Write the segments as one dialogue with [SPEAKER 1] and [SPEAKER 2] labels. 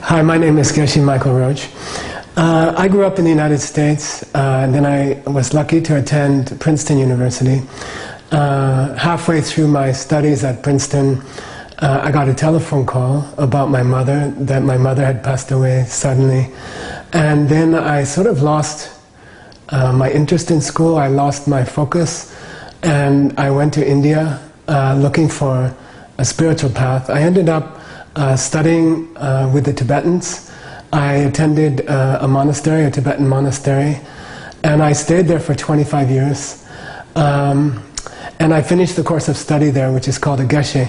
[SPEAKER 1] Hi, my name is Geshe Michael Roach. I grew up in the United States, and then I was lucky to attend Princeton University. Halfway through my studies at Princeton, I got a telephone call about my mother, that my mother had passed away suddenly. And then I sort of lost my interest in school, I lost my focus, and I went to India looking for a spiritual path. I ended up studying with the Tibetans. I attended a monastery, a Tibetan monastery, and I stayed there for 25 years. And I finished the course of study there, which is called a Geshe.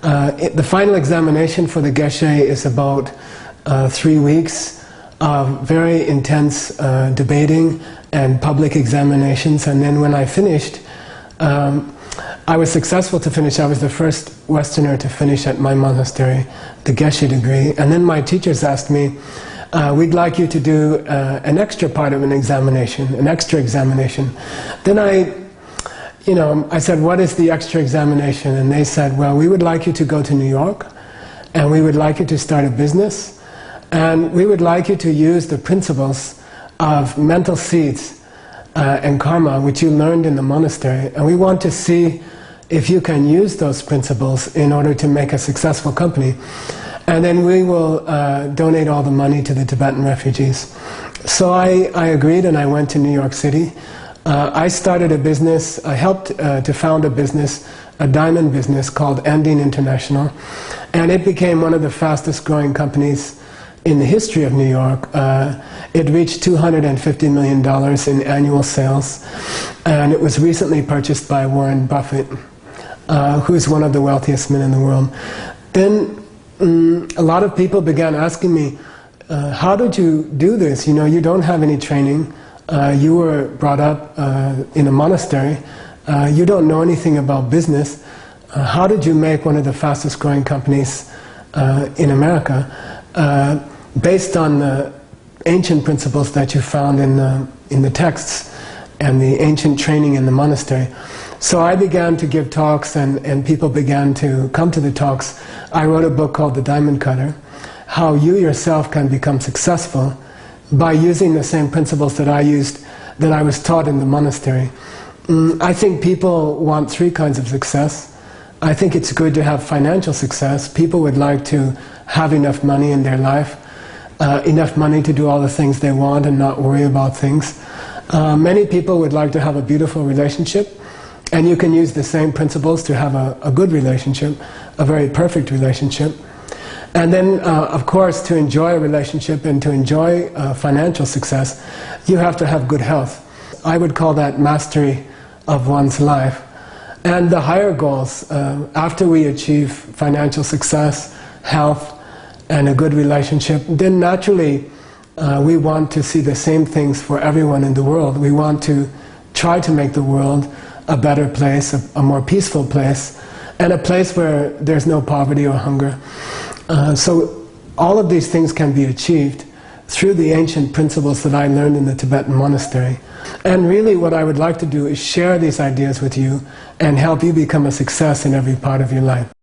[SPEAKER 1] The final examination for the Geshe is about 3 weeks of very intense debating and public examinations. And then when I finished, I was successful to finish. I was the first Westerner to finish at my monastery, the Geshe degree. And then my teachers asked me, we'd like you to do an extra part of an examination, an extra examination. Then I said, what is the extra examination? And they said, well, we would like you to go to New York, and we would like you to start a business, and we would like you to use the principles of mental seeds and karma, which you learned in the monastery, and we want to see if you can use those principles in order to make a successful company. And then we will donate all the money to the Tibetan refugees. So I agreed, and I went to New York City. I started a business, I helped to found a business, a diamond business called Andine International, and it became one of the fastest growing companies in the history of New York. It reached $250 million in annual sales, and it was recently purchased by Warren Buffett, who's one of the wealthiest men in the world. Then a lot of people began asking me, how did you do this? You know, you don't have any training. You were brought up in a monastery. You don't know anything about business. How did you make one of the fastest growing companies in America based on the ancient principles that you found in the texts and the ancient training in the monastery? So I began to give talks, and people began to come to the talks. I wrote a book called The Diamond Cutter, how you yourself can become successful by using the same principles that I used, that I was taught in the monastery. I think people want 3 kinds of success. I think it's good to have financial success. People would like to have enough money in their life, enough money to do all the things they want and not worry about things. Many people would like to have a beautiful relationship, and you can use the same principles to have a good relationship, a very perfect relationship. And then, of course, to enjoy a relationship and to enjoy financial success, you have to have good health. I would call that mastery of one's life. And the higher goals, after we achieve financial success, health, and a good relationship, then naturally we want to see the same things for everyone in the world. We want to try to make the world a better place, a more peaceful place, and a place where there's no poverty or hunger. So all of these things can be achieved through the ancient principles that I learned in the Tibetan monastery. And really what I would like to do is share these ideas with you and help you become a success in every part of your life.